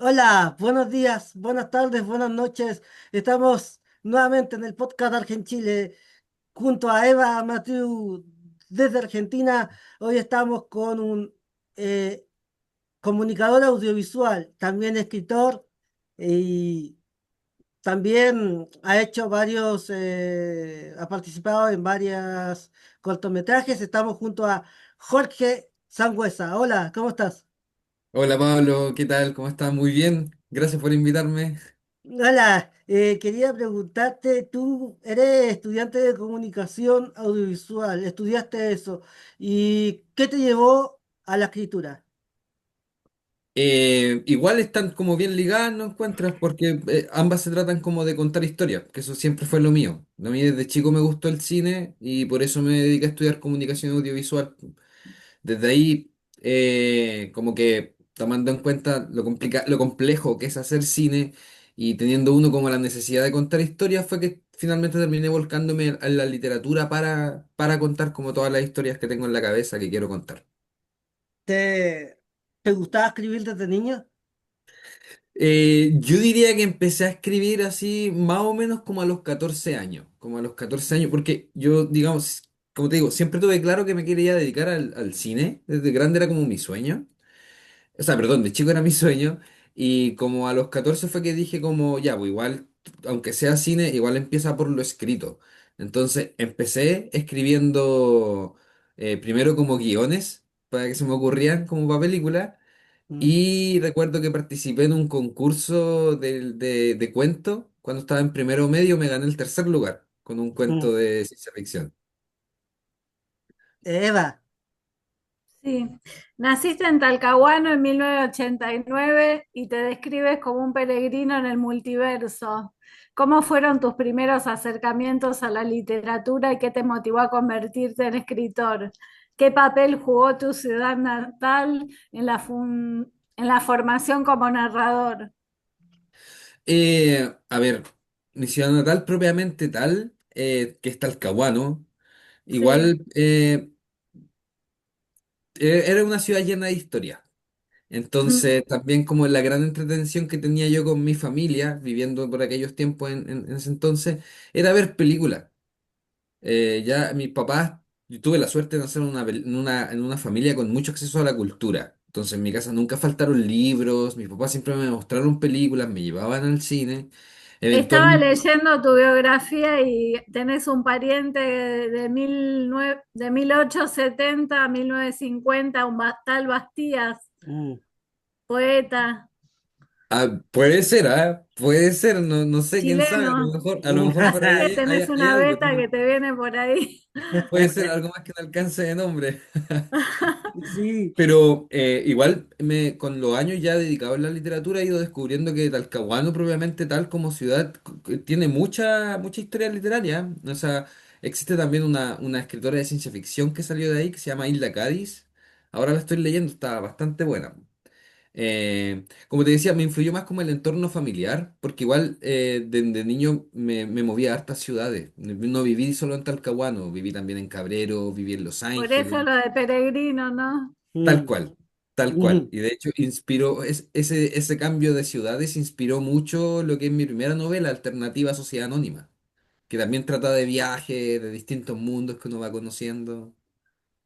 Hola, buenos días, buenas tardes, buenas noches. Estamos nuevamente en el podcast Argen Chile junto a Eva Mathieu desde Argentina. Hoy estamos con un eh, comunicador audiovisual, también escritor y también ha participado en varios cortometrajes. Estamos junto a Jorge Sangüesa. Hola, ¿cómo estás? Hola Pablo, ¿qué tal? ¿Cómo estás? Muy bien, gracias por invitarme. Hola, quería preguntarte, tú eres estudiante de comunicación audiovisual, estudiaste eso, ¿y qué te llevó a la escritura? Igual están como bien ligadas, ¿no encuentras? Porque ambas se tratan como de contar historias, que eso siempre fue lo mío. A mí desde chico me gustó el cine y por eso me dediqué a estudiar comunicación audiovisual. Desde ahí, como que tomando en cuenta lo complejo que es hacer cine y teniendo uno como la necesidad de contar historias, fue que finalmente terminé volcándome a la literatura para contar como todas las historias que tengo en la cabeza que quiero contar. ¿Te, te gustaba escribir desde niño? Yo diría que empecé a escribir así más o menos como a los 14 años, como a los 14 años, porque yo, digamos, como te digo, siempre tuve claro que me quería dedicar al cine, desde grande era como mi sueño. O sea, perdón, de chico era mi sueño. Y como a los 14 fue que dije como, ya, pues igual, aunque sea cine, igual empieza por lo escrito. Entonces empecé escribiendo primero como guiones para que se me ocurrían como para película. Mm, Y recuerdo que participé en un concurso de cuento. Cuando estaba en primero medio me gané el tercer lugar con un mm. cuento de ciencia ficción. Eva, Sí, naciste en Talcahuano en 1989 y te describes como un peregrino en el multiverso. ¿Cómo fueron tus primeros acercamientos a la literatura y qué te motivó a convertirte en escritor? ¿Qué papel jugó tu ciudad natal en en la formación como narrador? A ver, mi ciudad natal propiamente tal, que es Talcahuano. Sí. Igual era una ciudad llena de historia. Mm. Entonces, también como la gran entretención que tenía yo con mi familia, viviendo por aquellos tiempos en ese entonces, era ver películas. Ya mis papás, yo tuve la suerte de nacer en una familia con mucho acceso a la cultura. Entonces, en mi casa nunca faltaron libros, mis papás siempre me mostraron películas, me llevaban al cine. Estaba Eventualmente, leyendo tu biografía y tenés un pariente de 1870 a 1950, tal Bastías, mm. poeta puede ser, ¿ah? Puede ser, no, no sé, quién sabe, chileno. a lo mejor por Así ahí que tenés hay una algo. beta que te viene por ahí. Puede ser algo más que un alcance de nombre. Sí, Pero igual con los años ya dedicado a la literatura he ido descubriendo que Talcahuano propiamente tal como ciudad tiene mucha historia literaria. O sea, existe también una escritora de ciencia ficción que salió de ahí que se llama Hilda Cádiz. Ahora la estoy leyendo, está bastante buena. Como te decía, me influyó más como el entorno familiar, porque igual de niño me movía a hartas ciudades. No viví solo en Talcahuano, viví también en Cabrero, viví en Los Por Ángeles. eso lo de peregrino, ¿no? Tal mm, cual, tal cual. mm. Y de hecho inspiró, ese cambio de ciudades inspiró mucho lo que es mi primera novela, Alternativa Sociedad Anónima, que también trata de viajes, de distintos mundos que uno va conociendo.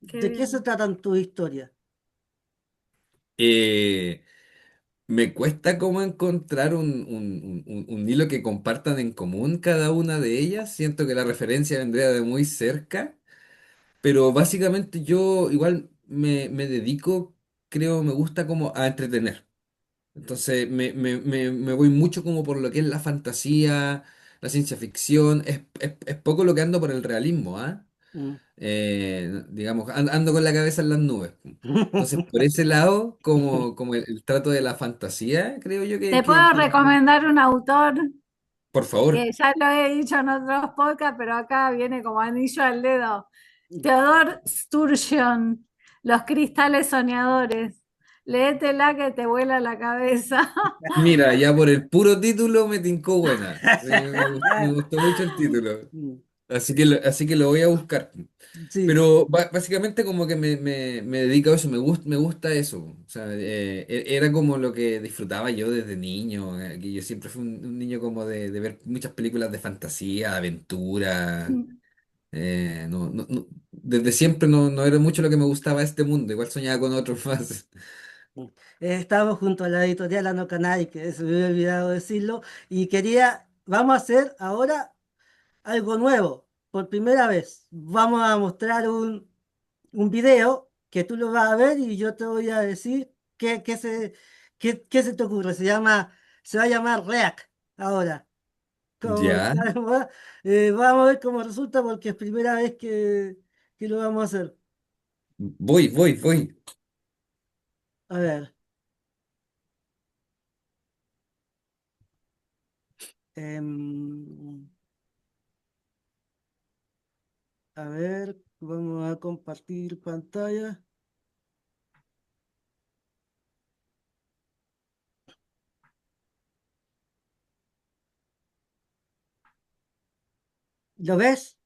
Qué ¿De qué se bien. tratan tus historias? Eh, Me cuesta como encontrar un hilo que compartan en común cada una de ellas. Siento que la referencia vendría de muy cerca, pero básicamente yo igual me dedico, creo, me gusta como a entretener. Entonces me voy mucho como por lo que es la fantasía, la ciencia ficción. Es poco lo que ando por el realismo, ¿ah? Mm. Digamos, ando con la cabeza en las nubes. Entonces, por ese lado, como el trato de la fantasía, creo yo Te que puedo recomendar un autor por favor. que ya lo he dicho en otros podcasts, pero acá viene como anillo al dedo. Theodore Sturgeon, Los cristales soñadores. Léetela que te vuela la cabeza. Mira, ya por el puro título me tincó buena. Me gustó mucho el título. Mm. Así que lo voy a buscar. Sí. Pero básicamente como que me dedico a eso, me gusta eso. O sea, era como lo que disfrutaba yo desde niño. Que yo siempre fui un niño como de ver muchas películas de fantasía, de aventura. Desde siempre no era mucho lo que me gustaba este mundo. Igual soñaba con otros más. Estamos junto a la editorial Ano Canay, que se me había olvidado decirlo, y vamos a hacer ahora algo nuevo, por primera vez. Vamos a mostrar un video que tú lo vas a ver y yo te voy a decir qué se te ocurre. Se va a llamar React ahora. Como Ya, está de moda, vamos a ver cómo resulta porque es primera vez que lo vamos a hacer. voy. A ver, em, vamos a compartir pantalla. ¿Lo ves?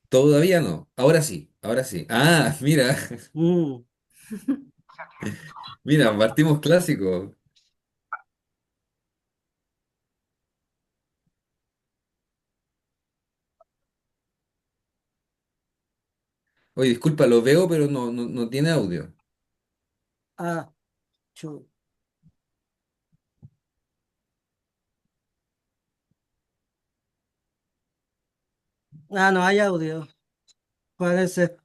Todavía no. Ahora sí, ahora sí. Ah, mira, Mm, mira, partimos clásico. Oye, disculpa, lo veo, pero no tiene audio. ah, chu- no hay audio. Parece,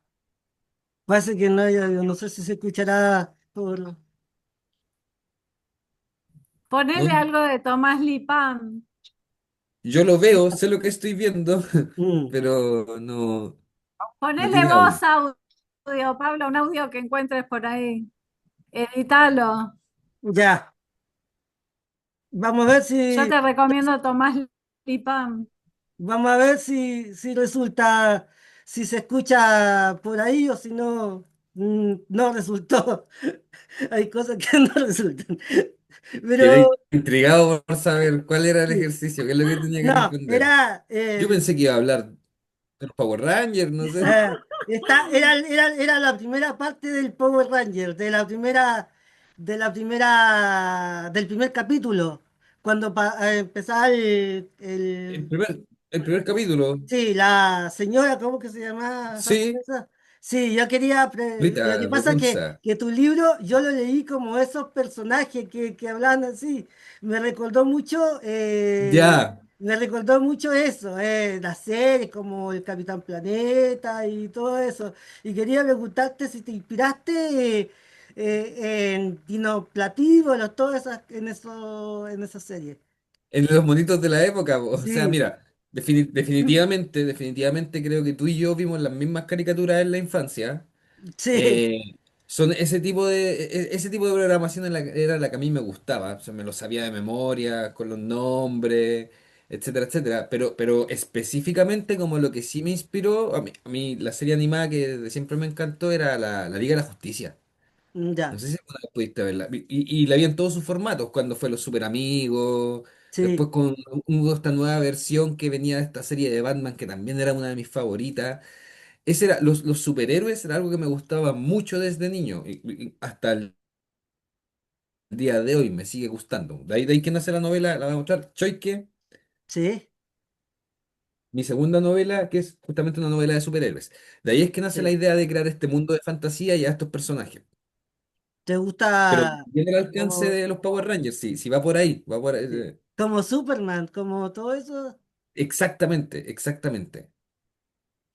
parece que no hay audio. No sé si se escuchará por. ¿No? Ponele algo de Tomás Lipán. Yo lo veo, sé lo que estoy viendo, Mm, pero no Ponele tiene audio. vos audio, Pablo, un audio que encuentres por ahí. Editalo. ya, vamos a ver Yo te recomiendo Tomás Lipán. vamos a ver si resulta, si se escucha por ahí o si no, no resultó. Hay cosas que no resultan. Quedé Pero intrigado por saber cuál era el sí, ejercicio, qué es lo que tenía que no, responder. Yo pensé que iba a hablar de los Power Rangers, no sé. era la primera parte del Power Ranger, del primer capítulo, cuando empezaba El primer, el primer capítulo, sí, la señora, ¿cómo que se llama sí, japonesa? Sí, yo quería, lo que Rita pasa es Repulsa. que tu libro yo lo leí como esos personajes que hablan así, me recordó mucho, Ya, me recordó mucho eso, las series como El Capitán Planeta y todo eso, y quería preguntarte si te inspiraste en Dino Platíbulos, todas esas, en esas series. en los monitos de la época, o sea, Sí, mira, definitivamente creo que tú y yo vimos las mismas caricaturas en la infancia. sí. Eh, Son ese tipo de programación era la que a mí me gustaba. O sea, me lo sabía de memoria, con los nombres, etcétera, etcétera. Pero específicamente como lo que sí me inspiró, a mí la serie animada que desde siempre me encantó era la Liga de la Justicia. No Ya, sé si alguna vez pudiste verla. Y la vi en todos sus formatos, cuando fue Los Super Amigos, después sí. hubo esta nueva versión que venía de esta serie de Batman, que también era una de mis favoritas. Los superhéroes era algo que me gustaba mucho desde niño, y hasta el día de hoy me sigue gustando. De ahí que nace la novela, la voy a mostrar, Choique, Sí, mi segunda novela, que es justamente una novela de superhéroes. De ahí es que nace la sí. idea de crear este mundo de fantasía y a estos personajes. ¿Te Pero gusta viene el alcance como, de los Power Rangers, sí, sí va por ahí, va por ahí. como Superman, como todo eso? Exactamente.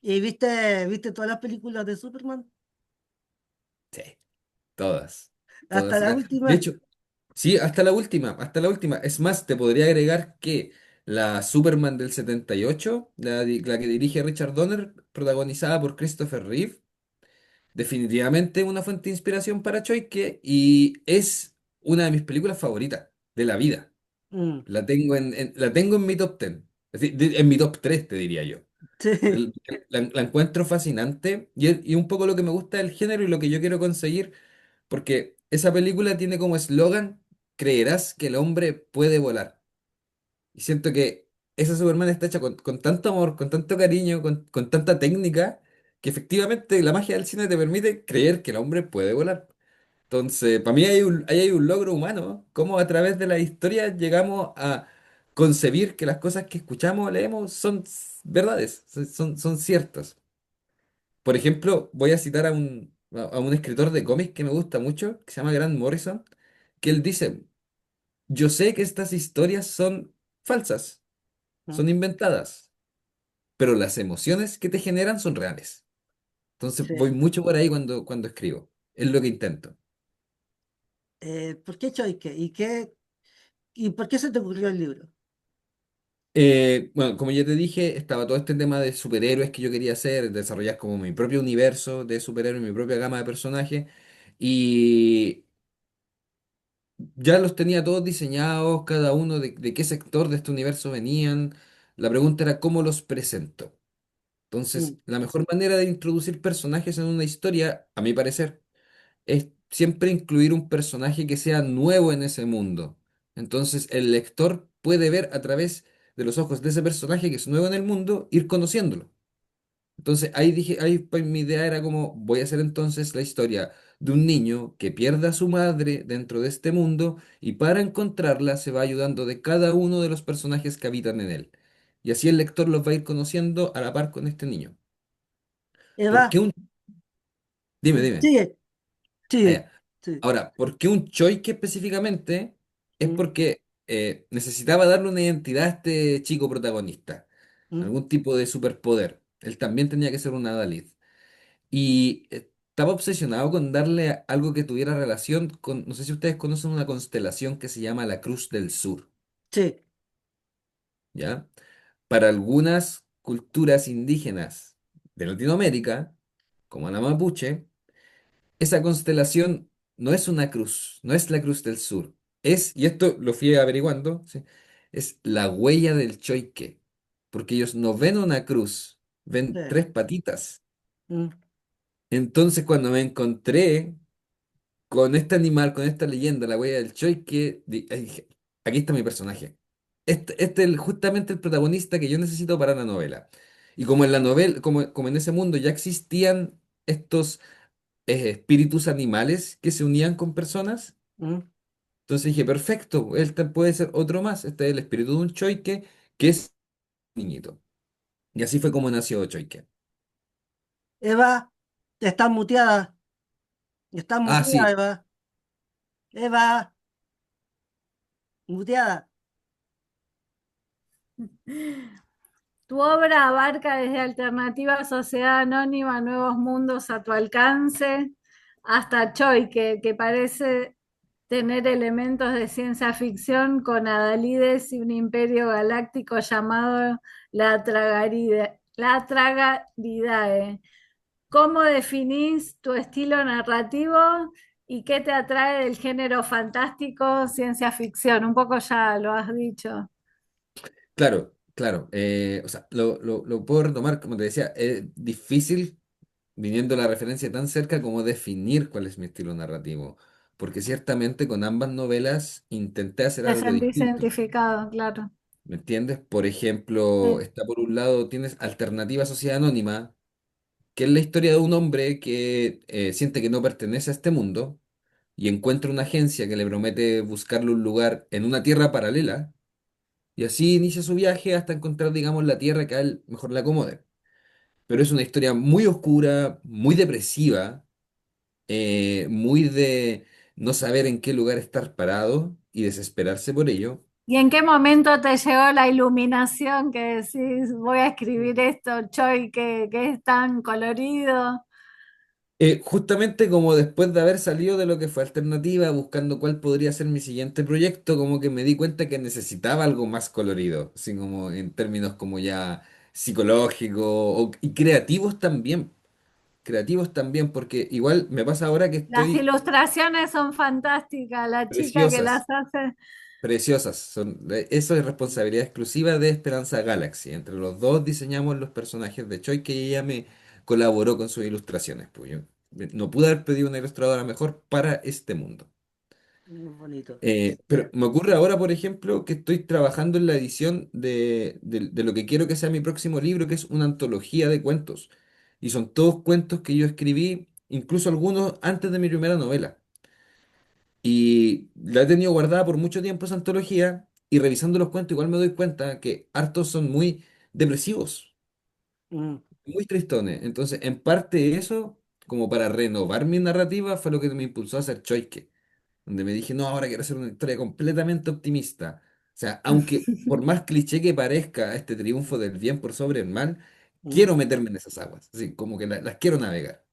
¿Y viste todas las películas de Superman? Sí, todas, Hasta todas. la De última. hecho, sí, hasta la última, hasta la última. Es más, te podría agregar que la Superman del 78, la que dirige Richard Donner, protagonizada por Christopher Reeve, definitivamente una fuente de inspiración para Choike y es una de mis películas favoritas de la vida. Mm, La tengo en mi top 10, es decir, en mi top 3 te diría yo. sí, El- la encuentro fascinante y un poco lo que me gusta del género y lo que yo quiero conseguir, porque esa película tiene como eslogan, creerás que el hombre puede volar. Y siento que, esa Superman está hecha con tanto amor, con tanto cariño, con tanta técnica, que efectivamente la magia del cine te permite creer que el hombre puede volar. Entonces, para mí ahí hay un logro humano, cómo a través de la historia llegamos a concebir que las cosas que escuchamos o leemos son verdades, son ciertas. Por ejemplo, voy a citar a un escritor de cómics que me gusta mucho, que se llama Grant Morrison, que él dice, yo sé que estas historias son falsas, ¿Mm? son inventadas, pero las emociones que te generan son reales. Entonces Sí. voy mucho por ahí cuando escribo, es lo que intento. ¿Por qué Choique? ¿Y por qué se te ocurrió el libro? Bueno, como ya te dije, estaba todo este tema de superhéroes que yo quería hacer, desarrollar como mi propio universo de superhéroes, mi propia gama de personajes, y ya los tenía todos diseñados, cada uno de qué sector de este universo venían. La pregunta era cómo los presento. Mm. Entonces, la mejor manera de introducir personajes en una historia, a mi parecer, es siempre incluir un personaje que sea nuevo en ese mundo. Entonces el lector puede ver a través de los ojos de ese personaje que es nuevo en el mundo, ir conociéndolo. Entonces ahí dije, ahí pues, mi idea era como, voy a hacer entonces la historia de un niño que pierde a su madre dentro de este mundo y para encontrarla se va ayudando de cada uno de los personajes que habitan en él. Y así el lector los va a ir conociendo a la par con este niño. ¿Por Eva, qué un... Dime, dime. sigue, Ah, sigue. ya. Sí. Ahora, ¿por qué un choique específicamente? Es Mm, porque necesitaba darle una identidad a este chico protagonista, mm, algún tipo de superpoder. Él también tenía que ser un Adalid. Y estaba obsesionado con darle algo que tuviera relación con, no sé si ustedes conocen una constelación que se llama la Cruz del Sur, sí, ¿ya? Para algunas culturas indígenas de Latinoamérica, como la mapuche, esa constelación no es una cruz, no es la cruz del sur. Es, y esto lo fui averiguando, ¿sí? Es la huella del choique. Porque ellos no ven una cruz, sí. ven tres patitas. Mm. Entonces, cuando me encontré con este animal, con esta leyenda, la huella del choique, dije, aquí está mi personaje. Este es justamente el protagonista que yo necesito para la novela. Y como en la novela, como en ese mundo ya existían estos espíritus animales que se unían con personas. Mm. Entonces dije, perfecto, puede ser otro más. Este es el espíritu de un choique que es niñito. Y así fue como nació Choique. Eva, estás muteada. Estás Ah, muteada, sí, Eva. Eva, muteada. Tu obra abarca desde Alternativa Sociedad Anónima, Nuevos Mundos a tu alcance, hasta Choi, que parece tener elementos de ciencia ficción con Adalides y un imperio galáctico llamado la Tragaridae. ¿Cómo definís tu estilo narrativo y qué te atrae del género fantástico, ciencia ficción? Un poco ya lo has dicho. claro, claro. O sea, lo puedo retomar, como te decía, es difícil, viniendo la referencia tan cerca, como definir cuál es mi estilo narrativo. Porque ciertamente con ambas novelas intenté hacer Te algo sentís distinto. identificado, claro. ¿Me entiendes? Por ejemplo, Sí. está por un lado, tienes Alternativa Sociedad Anónima, que es la historia de un hombre que siente que no pertenece a este mundo y encuentra una agencia que le promete buscarle un lugar en una tierra paralela y así inicia su viaje hasta encontrar, digamos, la tierra que a él mejor le acomode. Pero es una historia muy oscura, muy depresiva, muy de no saber en qué lugar estar parado y desesperarse por ello. ¿Y en qué momento te llegó la iluminación que decís, voy a escribir esto, Choi, que es tan colorido? Justamente como después de haber salido de lo que fue Alternativa, buscando cuál podría ser mi siguiente proyecto, como que me di cuenta que necesitaba algo más colorido, así como en términos como ya psicológicos y creativos también, porque igual me pasa ahora que Las estoy ilustraciones son fantásticas, la chica que las preciosas, hace. preciosas, eso es responsabilidad exclusiva de Esperanza Galaxy, entre los dos diseñamos los personajes de Choi, que ella me colaboró con sus ilustraciones, pues yo no pude haber pedido una ilustradora mejor para este mundo. Muy bonito. Pero me ocurre ahora, por ejemplo, que estoy trabajando en la edición de lo que quiero que sea mi próximo libro, que es una antología de cuentos. Y son todos cuentos que yo escribí, incluso algunos antes de mi primera novela. Y la he tenido guardada por mucho tiempo esa antología, y revisando los cuentos igual me doy cuenta que hartos son muy depresivos, Mm, muy tristones. Entonces, en parte eso, como para renovar mi narrativa, fue lo que me impulsó a hacer Choique, donde me dije, no, ahora quiero hacer una historia completamente optimista. O sea, aunque por más cliché que parezca este triunfo del bien por sobre el mal, mm. quiero meterme en esas aguas, así como que las quiero navegar.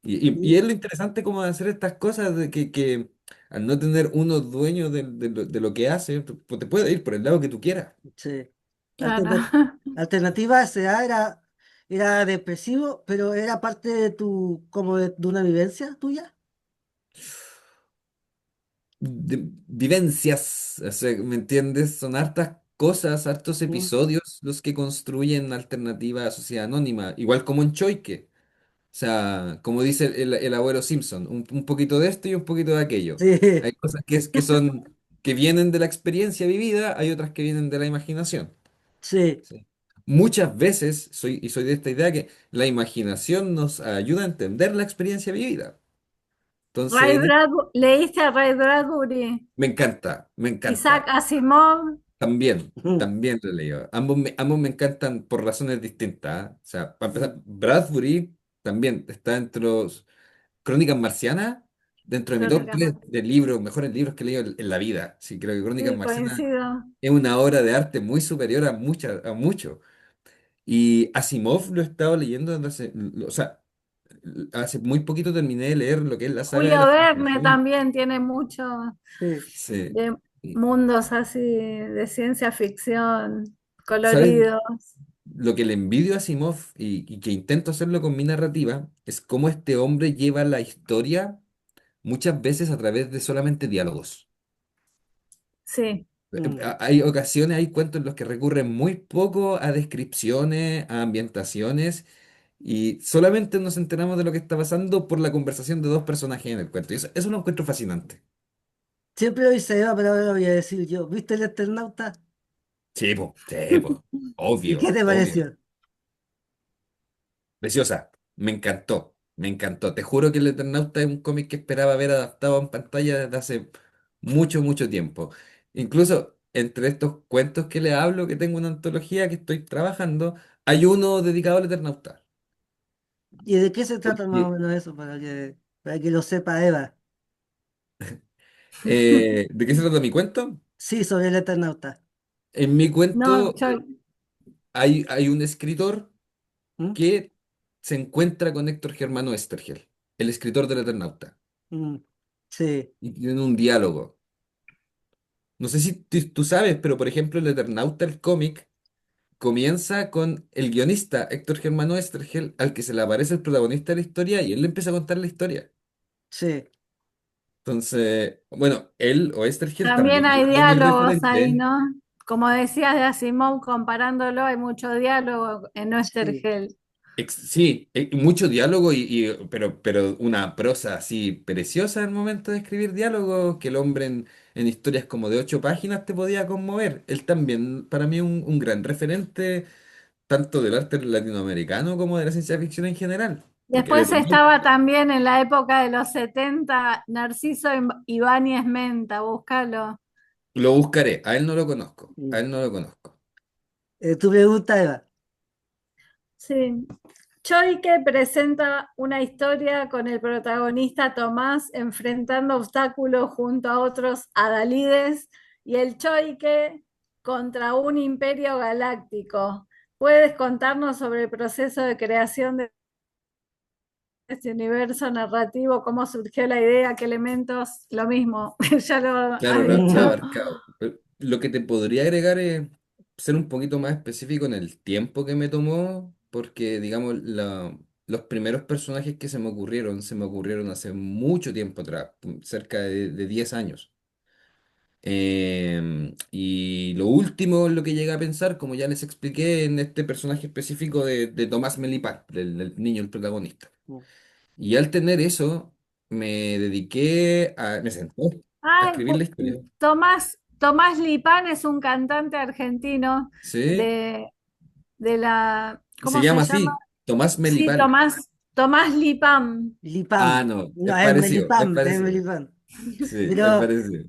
Y Y- es lo interesante como de hacer estas cosas, de que al no tener uno dueño de lo que hace, pues te puede ir por el lado que tú quieras. sí. Claro. Alternativa S.A. era depresivo, pero era parte de como de una vivencia tuya. Vivencias, o sea, ¿me entiendes? Son hartas cosas, hartos Mm, episodios los que construyen Alternativa a Sociedad Anónima, igual como en Choique. O sea, como dice el abuelo Simpson, un poquito de esto y un poquito de aquello. sí, Hay cosas que vienen de la experiencia vivida, hay otras que vienen de la imaginación. sí. Sí. Muchas veces soy de esta idea que la imaginación nos ayuda a entender la experiencia vivida. Entonces, ¿Leíste a Ray Bradbury? me encanta, me Isaac encanta. Asimov, Mm, También lo he leído. Ambos me encantan por razones distintas. ¿Ah? O sea, para mm, empezar, Bradbury también está dentro de los Crónicas Marcianas, dentro de mi top Crónicas 3 Marcianas. de libros, mejores libros que he leído en la vida. Sí, creo que Crónicas Sí, Marcianas coincido. es una obra de arte muy superior a mucho. Y Asimov lo he estado leyendo desde o sea, hace muy poquito terminé de leer lo que es la saga de Julio la Verne Fundación. también tiene mucho sí. Sí. de Y, mundos así de ciencia ficción, ¿sabes? coloridos. Lo que le envidio a Asimov y que intento hacerlo con mi narrativa es cómo este hombre lleva la historia muchas veces a través de solamente diálogos. Sí, Mm. Hay ocasiones, hay cuentos en los que recurren muy poco a descripciones, a ambientaciones, y solamente nos enteramos de lo que está pasando por la conversación de dos personajes en el cuento. Y eso lo encuentro fascinante. Siempre lo dice Eva, pero ahora lo voy a decir yo. ¿Viste el Eternauta? Sí, po, ¿Y qué obvio, te obvio. pareció? Preciosa, me encantó, me encantó. Te juro que El Eternauta es un cómic que esperaba ver adaptado en pantalla desde hace mucho, mucho tiempo. Incluso entre estos cuentos que le hablo, que tengo una antología que estoy trabajando, hay uno dedicado al Eternauta. ¿Y de qué se trata más o Porque, menos eso para que lo sepa Eva? ¿de qué se trata mi cuento? Sí, sobre el Eternauta. En mi no, cuento yo, hay un escritor ¿Mm? que se encuentra con Héctor Germano Estergel, el escritor del Eternauta, Mm, sí, y tienen un diálogo. No sé si tú sabes, pero por ejemplo, el Eternauta, el cómic, comienza con el guionista Héctor Germano Estergel, al que se le aparece el protagonista de la historia y él le empieza a contar la historia. sí. Entonces, bueno, él o Estergel también también hay era muy diálogos ahí, referente. ¿no? Como decías de Asimov, comparándolo, hay mucho diálogo en Sí. Oesterheld. Sí, mucho diálogo, pero una prosa así preciosa al momento de escribir diálogos, que el hombre en historias como de 8 páginas te podía conmover. Él también, para mí, un gran referente tanto del arte latinoamericano como de la ciencia ficción en general. Porque el Después Eternauta estaba también en la época de los 70 Narciso Ibáñez Menta, búscalo. lo buscaré, a él no lo conozco, a Mm. él no lo conozco. Tu pregunta, Eva. Sí. Choike presenta una historia con el protagonista Tomás enfrentando obstáculos junto a otros adalides y el Choike contra un imperio galáctico. ¿Puedes contarnos sobre el proceso de creación de este universo narrativo? ¿Cómo surgió la idea? ¿Qué elementos? Lo mismo, ya lo Claro, has lo he dicho. abarcado. Pero lo que te podría agregar es ser un poquito más específico en el tiempo que me tomó, porque, digamos, los primeros personajes que se me ocurrieron hace mucho tiempo atrás, cerca de 10 años. Y lo último, en lo que llegué a pensar, como ya les expliqué, en este personaje específico de Tomás Melipal, del niño, el protagonista. Mm, Y al tener eso, me senté. a Ah, escribir la historia. Tomás Lipán es un cantante argentino Sí, de, de la, se ¿cómo se llama llama? así, Tomás Sí, Melipal. Tomás Lipán. Ah, Lipam. no, No, es es parecido, es Melipam, es parecido. Melipam. Sí, es Pero parecido.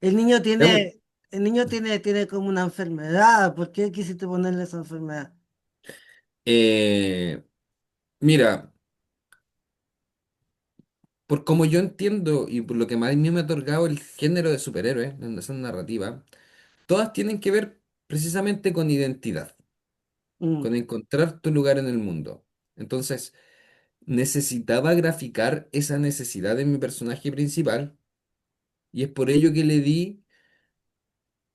el niño Es un- tiene, tiene como una enfermedad. ¿Por qué quisiste ponerle esa enfermedad? eh, mira, por como yo entiendo y por lo que más a mí me ha otorgado el género de superhéroes, en esa narrativa, todas tienen que ver precisamente con identidad, Mm, con encontrar tu lugar en el mundo. Entonces, necesitaba graficar esa necesidad en mi personaje principal y es por ello que le di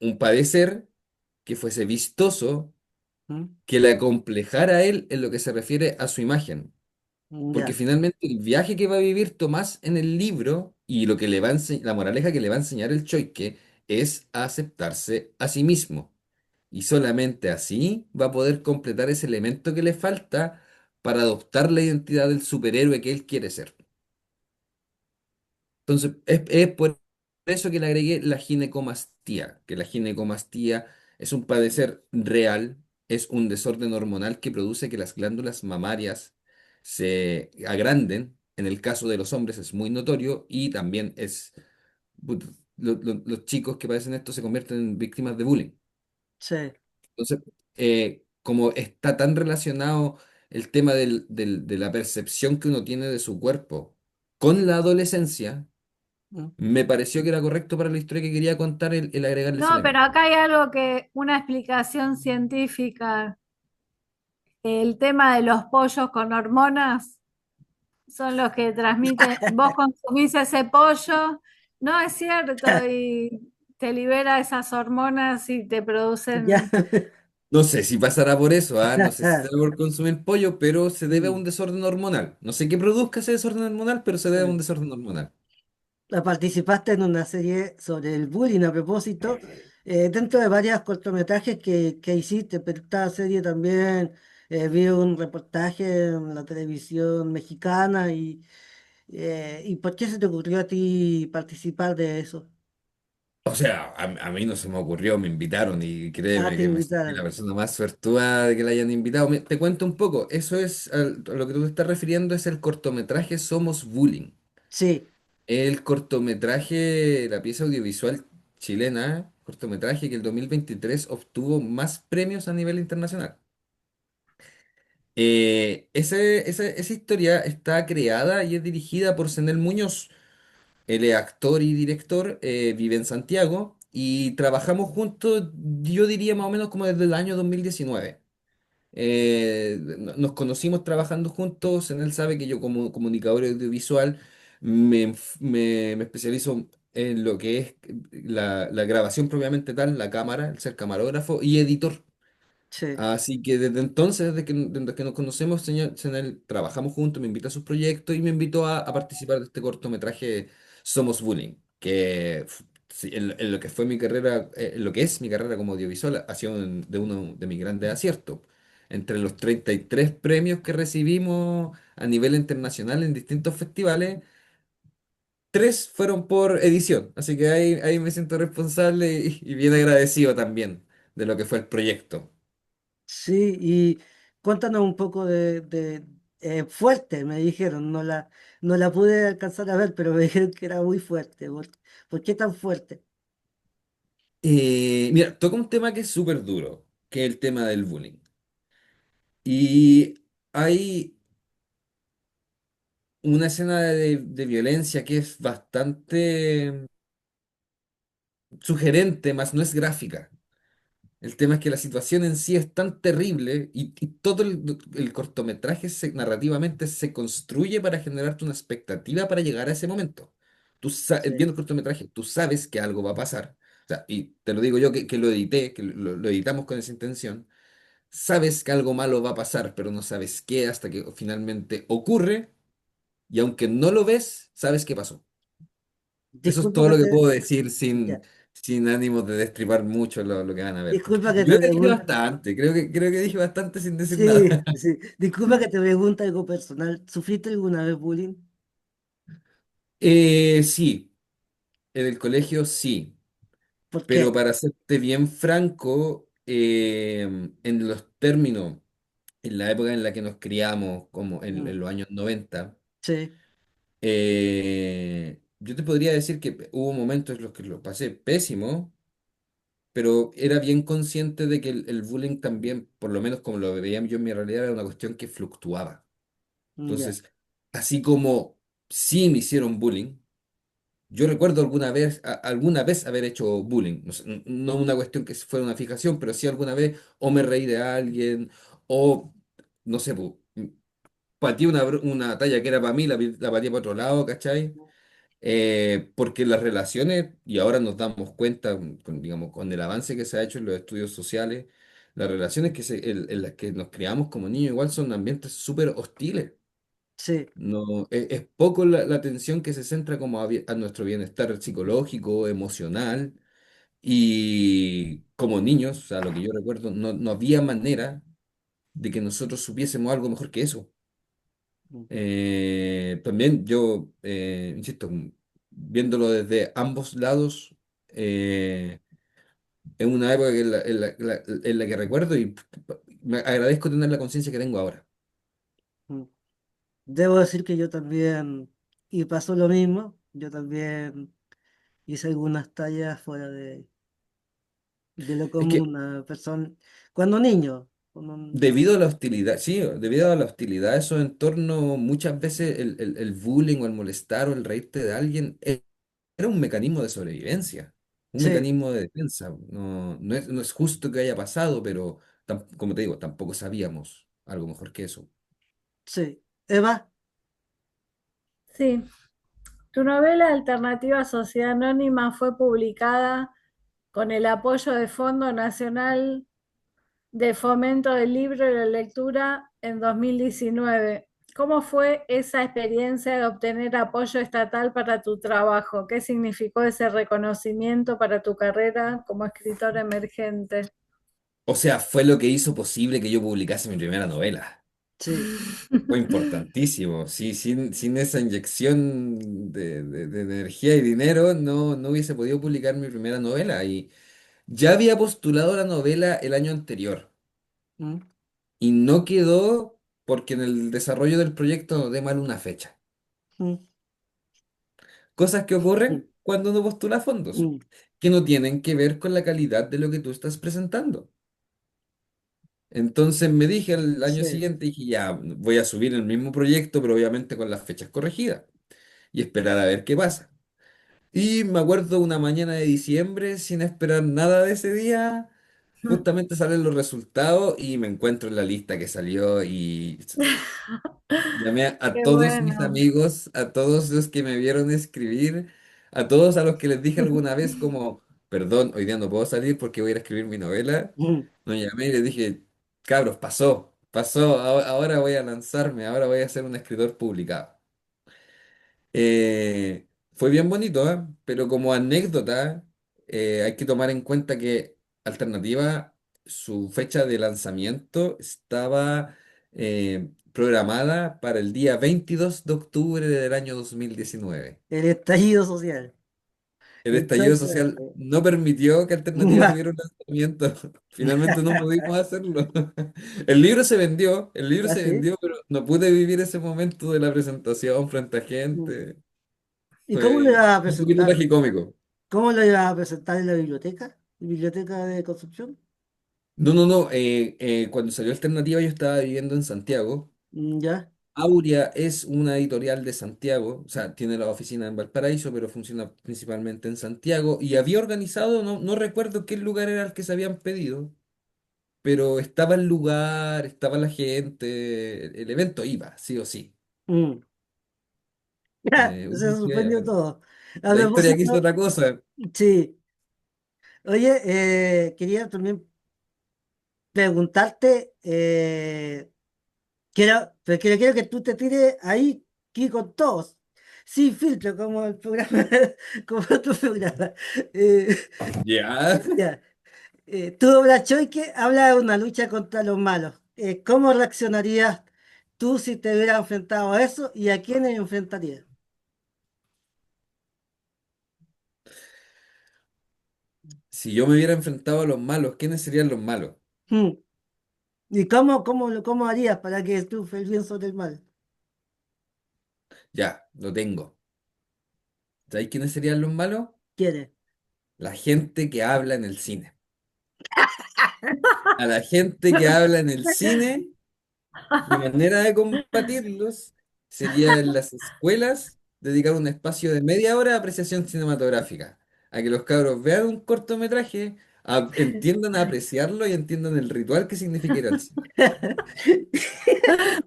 un padecer que fuese vistoso, mm, que le acomplejara a él en lo que se refiere a su imagen. Porque ya, finalmente el viaje que va a vivir Tomás en el libro y lo que le va a la moraleja que le va a enseñar el Choique es a aceptarse a sí mismo. Y solamente así va a poder completar ese elemento que le falta para adoptar la identidad del superhéroe que él quiere ser. Entonces, es por eso que le agregué la ginecomastía, que la ginecomastía es un padecer real, es un desorden hormonal que produce que las glándulas mamarias se agranden. En el caso de los hombres es muy notorio y también put- los chicos que padecen esto se convierten en víctimas de bullying. sí. Entonces, como está tan relacionado el tema de la percepción que uno tiene de su cuerpo con la adolescencia, Mm. me pareció que era correcto para la historia que quería contar el agregarle ese No, pero elemento. acá hay algo una explicación científica. El tema de los pollos con hormonas son los que transmiten, vos consumís ese pollo, no es cierto, y te libera esas hormonas y te Ya. producen. No sé si pasará por eso, no sé si será por consumir pollo, pero se debe a Mm, un desorden hormonal. No sé qué produzca ese desorden hormonal, pero se debe a un sí. desorden hormonal. Participaste en una serie sobre el bullying a propósito, dentro de varios cortometrajes que hiciste, pero esta serie también vi un reportaje en la televisión mexicana y ¿por qué se te ocurrió a ti participar de eso? O sea, a mí no se me ocurrió, me invitaron y Ah, créeme te que me sentí la invitaron. persona más suertuda de que la hayan invitado. Te cuento un poco, eso es, a lo que tú te estás refiriendo es el cortometraje Somos Bullying. Sí. El cortometraje, la pieza audiovisual chilena, cortometraje que el 2023 obtuvo más premios a nivel internacional. Esa historia está creada y es dirigida por Senel Muñoz. Él es actor y director, vive en Santiago y trabajamos juntos, yo diría más o menos como desde el año 2019. Nos conocimos trabajando juntos, en él sabe que yo como comunicador audiovisual me especializo en lo que es la grabación propiamente tal, la cámara, el ser camarógrafo y editor. Sí. Así que desde entonces, desde que nos conocemos, señor, trabajamos juntos, me invita a sus proyectos y me invitó a participar de este cortometraje Somos Bullying, que sí, en lo que fue mi carrera, en lo que es mi carrera como audiovisual, ha sido de uno de mis grandes aciertos. Entre los 33 premios que recibimos a nivel internacional en distintos festivales, tres fueron por edición. Así que ahí me siento responsable y bien agradecido también de lo que fue el proyecto. Sí, y cuéntanos un poco fuerte, me dijeron, no la pude alcanzar a ver, pero me dijeron que era muy fuerte. ¿Por qué tan fuerte? Mira, toca un tema que es súper duro, que es el tema del bullying. Y hay una escena de violencia que es bastante sugerente, más no es gráfica. El tema es que la situación en sí es tan terrible y todo el cortometraje narrativamente se construye para generarte una expectativa para llegar a ese momento. Sí. Viendo el cortometraje, tú sabes que algo va a pasar. O sea, y te lo digo yo que lo edité, que lo editamos con esa intención. Sabes que algo malo va a pasar, pero no sabes qué hasta que finalmente ocurre y aunque no lo ves, sabes qué pasó. Eso es Disculpa todo que lo que te, puedo decir ya, sin ánimos de destripar mucho lo que van a ver. Porque disculpa que yo te creo que dije pregunte. bastante, creo que dije bastante sin decir nada. Sí, sí. Disculpa que te pregunte algo personal. ¿Sufriste alguna vez bullying? Sí, En el colegio sí, ¿Por pero qué? para serte bien franco, en los términos, en la época en la que nos criamos, como Mm, en los años 90, sí, yo te podría decir que hubo momentos en los que lo pasé pésimo, pero era bien consciente de que el bullying también, por lo menos como lo veía yo en mi realidad, era una cuestión que fluctuaba. ya, Entonces, así como sí me hicieron bullying, yo recuerdo alguna vez haber hecho bullying. No, no una cuestión que fuera una fijación, pero sí alguna vez o me reí de alguien o, no sé, pateé una talla que era para mí, la pateé para otro lado, ¿cachai? Porque las relaciones, y ahora nos damos cuenta, digamos, con el avance que se ha hecho en los estudios sociales, las relaciones en las que nos criamos como niños igual son ambientes súper hostiles. sí, No, es poco la atención que se centra como a nuestro bienestar psicológico, emocional, y como niños, o sea, lo que yo recuerdo, no había manera de que nosotros supiésemos algo mejor que eso. mm, También yo, insisto, viéndolo desde ambos lados, es una época en la que recuerdo y me agradezco tener la conciencia que tengo ahora. mm. Debo decir que yo también, y pasó lo mismo, yo también hice algunas tallas fuera de lo Es que común, a persona, cuando niño, debido a la hostilidad, sí, debido a la hostilidad de esos entornos, muchas veces el bullying o el molestar o el reírte de alguien era un mecanismo de sobrevivencia, un sí, mecanismo de defensa. No es justo que haya pasado, pero como te digo, tampoco sabíamos algo mejor que eso. sí. Eva, Sí, tu novela Alternativa Sociedad Anónima fue publicada con el apoyo de Fondo Nacional de Fomento del Libro y la Lectura en 2019. ¿Cómo fue esa experiencia de obtener apoyo estatal para tu trabajo? ¿Qué significó ese reconocimiento para tu carrera como escritor emergente? O sea, fue lo que hizo posible que yo publicase mi primera novela. sí, Fue importantísimo. Sí, sin esa inyección de energía y dinero, no hubiese podido publicar mi primera novela. Y ya había postulado la novela el año anterior mm, y no quedó porque en el desarrollo del proyecto nos dé mal una fecha. mm, Cosas que mm, ocurren cuando uno postula fondos, mm, que no tienen que ver con la calidad de lo que tú estás presentando. Entonces me dije el año sí, siguiente, dije, ya, voy a subir el mismo proyecto, pero obviamente con las fechas corregidas y esperar a ver qué pasa. Y me acuerdo una mañana de diciembre, sin esperar nada de ese día, justamente salen los resultados y me encuentro en la lista que salió y llamé a Qué todos mis bueno. amigos, a todos los que me vieron escribir, a todos a los que les dije alguna vez como, perdón, hoy día no puedo salir porque voy a ir a escribir mi novela. mm, Los llamé y les dije, cabros, pasó, ahora voy a lanzarme, ahora voy a ser un escritor publicado. Fue bien bonito, ¿eh? Pero como anécdota, hay que tomar en cuenta que Alternativa, su fecha de lanzamiento estaba programada para el día 22 de octubre del año 2019. el estallido social. El estallido Entonces, social no permitió que Alternativa tuviera un lanzamiento. Finalmente no pudimos hacerlo. El libro se ¿así? vendió, pero no pude vivir ese momento de la presentación frente a gente. ¿Y cómo lo Fue iba a un poquito presentar? tragicómico. ¿Cómo lo iba a presentar en la biblioteca? ¿Biblioteca de Concepción? No. Cuando salió Alternativa yo estaba viviendo en Santiago. Ya. Aurea es una editorial de Santiago, o sea, tiene la oficina en Valparaíso, pero funciona principalmente en Santiago. Y había organizado, no recuerdo qué lugar era el que se habían pedido, pero estaba el lugar, estaba la gente, el evento iba, sí o sí. Mm. Se suspendió Dije, todo. A la historia quiso propósito, otra cosa. sí. Oye, quería también preguntarte, quiero que tú te tires ahí, aquí con todos, sin filtro, como el programa, como tu programa. Eh, Ya. ya. Tú, Brachoike, habla de una lucha contra los malos. ¿Cómo reaccionarías tú si te hubieras enfrentado a eso y a quiénes enfrentarías? Si yo me hubiera enfrentado a los malos, ¿quiénes serían los malos? Hmm. ¿Y cómo harías para que triunfe el bien sobre el mal? Ya, lo tengo. ¿Sabéis quiénes serían los malos? ¿Quieres? La gente que habla en el cine. A la gente que habla en el cine, mi manera de combatirlos sería en las escuelas dedicar un espacio de media hora a apreciación cinematográfica. A que los cabros vean un cortometraje, entiendan a apreciarlo y entiendan el ritual que significa ir al cine.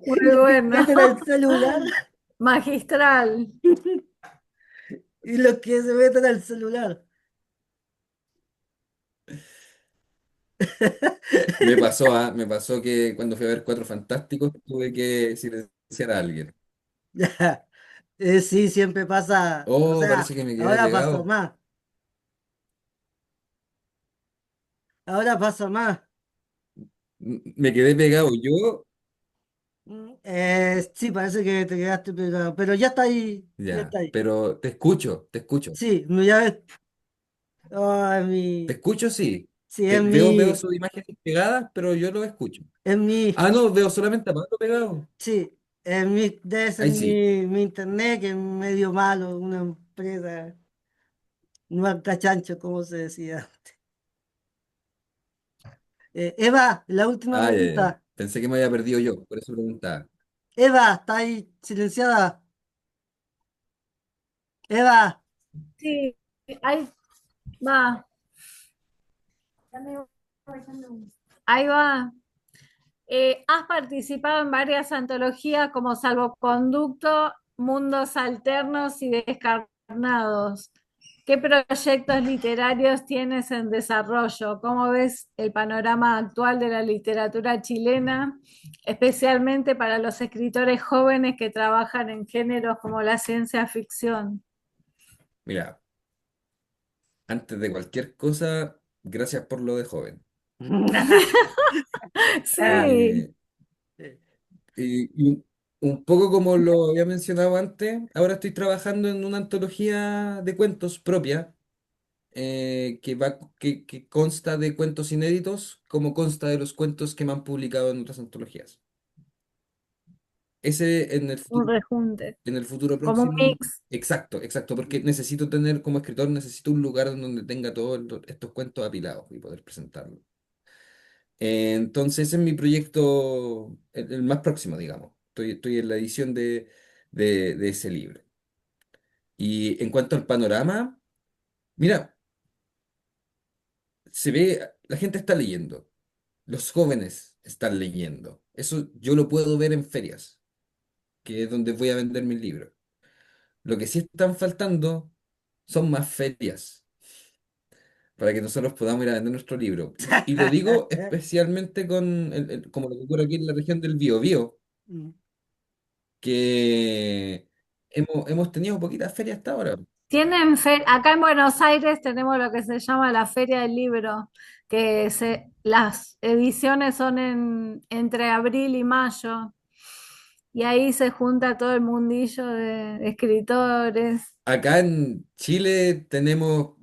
Muy Lo que se bueno. meten al celular Magistral. y los que se meten al celular. Me pasó que cuando fui a ver Cuatro Fantásticos tuve que silenciar a alguien. Ya. Sí, siempre pasa, o Oh, sea, parece que me quedé ahora pasa pegado. más, ahora pasa más. Me quedé pegado yo. Sí, parece que te quedaste pegado, pero ya está ahí, ya Ya, está ahí. pero te escucho, te escucho. Sí, ya ves, oh, Te escucho, sí. sí, es Veo sus imágenes pegadas, pero yo lo escucho. es mi, Ah, no, veo solamente a Pablo pegado. sí, debe ser Ahí sí. mi internet que es medio malo, una empresa, no cachancho, como se decía. Eva, la última Ah, ya, ya, ya. pregunta. Pensé que me había perdido yo, por eso preguntaba. Eva, está ahí silenciada. Eva, Sí, ahí va. Ahí va. Has participado en varias antologías como Salvoconducto, Mundos Alternos y Descarnados. ¿Qué proyectos literarios tienes en desarrollo? ¿Cómo ves el panorama actual de la literatura chilena, especialmente para los escritores jóvenes que trabajan en géneros como la ciencia ficción? Mira, antes de cualquier cosa, gracias por lo de joven. Sí, Eh, y un poco como lo había mencionado antes, ahora estoy trabajando en una antología de cuentos propia que consta de cuentos inéditos, como consta de los cuentos que me han publicado en otras antologías. Ese un rejunte, en el futuro como un próximo, mix. exacto, exacto, porque necesito tener como escritor, necesito un lugar en donde tenga todos estos cuentos apilados y poder presentarlos. Entonces, ese es mi proyecto, el más próximo, digamos. Estoy en la edición de ese libro. Y en cuanto al panorama, mira, la gente está leyendo. Los jóvenes están leyendo. Eso yo lo puedo ver en ferias, que es donde voy a vender mis libros. Lo que sí están faltando son más ferias para que nosotros podamos ir a vender nuestro libro. Y lo digo especialmente como lo que ocurre aquí en la región del Biobío, que hemos tenido poquitas ferias hasta ahora. Acá en Buenos Aires tenemos lo que se llama la Feria del Libro, las ediciones son entre abril y mayo, y ahí se junta todo el mundillo de escritores. Acá en Chile tenemos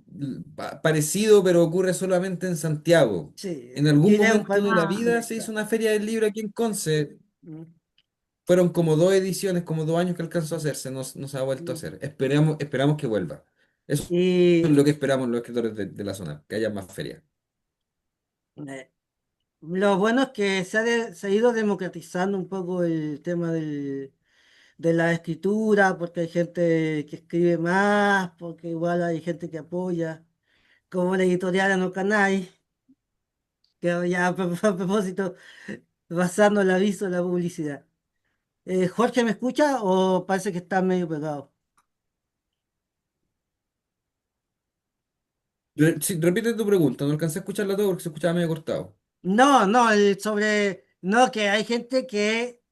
parecido, pero ocurre solamente en Santiago. sí, En algún Chile es un momento país de la muy Ah, vida se hizo pequeño. una feria del libro aquí en Conce. Mm, Fueron como dos ediciones, como 2 años que alcanzó a hacerse, no se ha vuelto a mm. hacer. Esperamos que vuelva. Eso es Y lo que esperamos los escritores de la zona, que haya más ferias. eh, lo bueno es que se ha ido democratizando un poco el tema de la escritura, porque hay gente que escribe más, porque igual hay gente que apoya, como la editorial No Canay, que ya a propósito, basando el aviso en la publicidad. ¿Jorge me escucha o parece que está medio pegado? Sí, repite tu pregunta, no alcancé a escucharla todo porque se escuchaba medio cortado. No, no, no, que hay gente que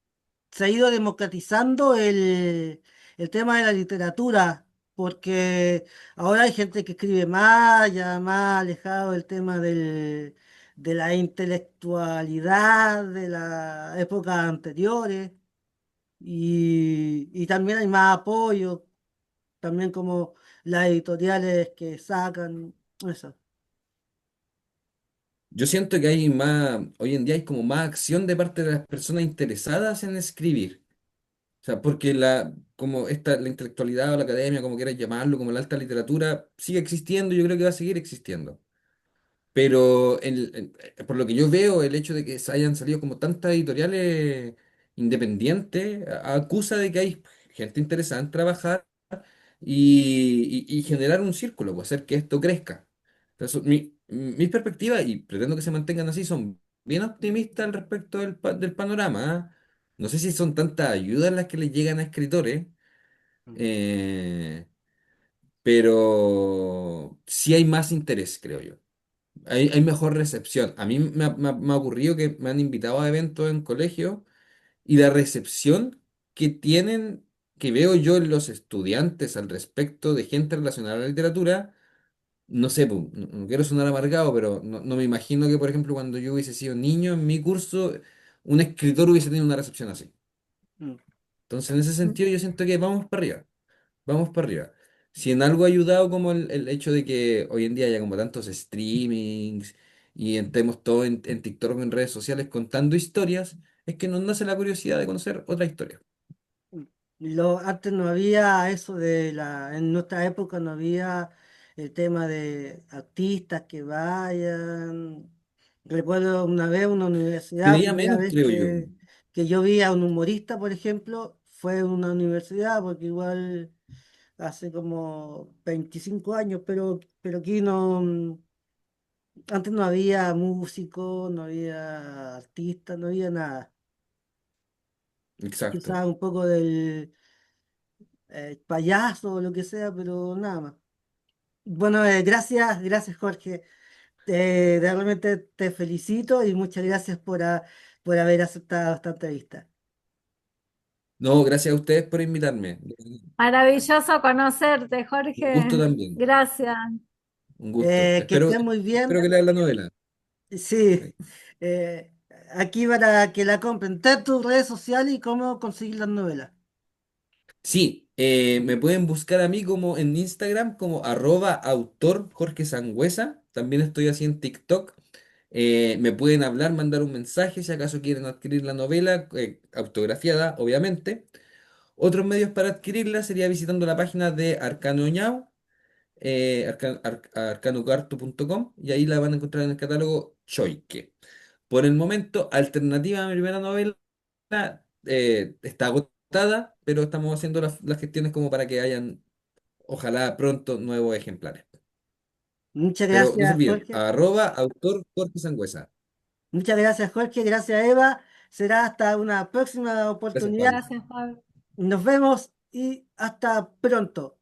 se ha ido democratizando el tema de la literatura, porque ahora hay gente que escribe más, ya más alejado del tema de la intelectualidad de las épocas anteriores, y también hay más apoyo, también como las editoriales que sacan, eso. Yo siento que hay más, hoy en día hay como más acción de parte de las personas interesadas en escribir. O sea, porque la intelectualidad o la academia, como quieras llamarlo, como la alta literatura, sigue existiendo, yo creo que va a seguir existiendo. Pero por lo que yo veo, el hecho de que hayan salido como tantas editoriales independientes acusa de que hay gente interesada en trabajar y generar un círculo, pues, hacer que esto crezca. Entonces, mis perspectivas, y pretendo que se mantengan así, son bien optimistas al respecto del panorama. ¿Ah? No sé si son tantas ayudas las que les llegan a escritores, Mm. eh, pero sí hay más interés, creo yo. Hay mejor recepción. A mí me ha ocurrido que me han invitado a eventos en colegio y la recepción que tienen, que veo yo en los estudiantes al respecto de gente relacionada a la literatura, no sé, no quiero sonar amargado, pero no me imagino que, por ejemplo, cuando yo hubiese sido niño en mi curso, un escritor hubiese tenido una recepción así. Mm. Entonces, en ese sentido, yo siento que vamos para arriba. Vamos para arriba. Si en algo ha ayudado como el hecho de que hoy en día haya como tantos streamings y entremos todo en TikTok o en redes sociales contando historias, es que nos nace la curiosidad de conocer otra historia. Antes no había eso en nuestra época no había el tema de artistas que vayan. Recuerdo una vez una Se universidad, veía primera menos, vez creo yo. que yo vi a un humorista, por ejemplo, fue en una universidad, porque igual hace como 25 años, pero aquí no, antes no había músicos, no había artistas, no había nada. Exacto. Quizás un poco del payaso o lo que sea, pero nada más. Bueno, gracias Jorge. Realmente te felicito y muchas gracias por haber aceptado esta entrevista. No, gracias a ustedes por invitarme. Maravilloso conocerte, Un gusto Jorge. también. Gracias. Un gusto. Que Espero, estés muy espero bien. que leas la novela. Sí, eh, aquí para que la compren. Ten tus redes sociales y cómo conseguir las novelas. Sí, me pueden buscar a mí como en Instagram como @autor Jorge Sangüesa. También estoy así en TikTok. Me pueden hablar, mandar un mensaje si acaso quieren adquirir la novela, autografiada, obviamente. Otros medios para adquirirla sería visitando la página de Arcano Ñao, arcanocarto.com, y ahí la van a encontrar en el catálogo Choique. Por el momento, alternativa a mi primera novela está agotada, pero estamos haciendo las gestiones como para que hayan, ojalá pronto, nuevos ejemplares. Muchas Pero no se gracias, olviden, Jorge. autor Jorge Sangüesa. Muchas gracias, Jorge. Gracias, Eva. Será hasta una próxima Gracias, oportunidad. Pablo. Gracias, Pablo. Nos vemos y hasta pronto.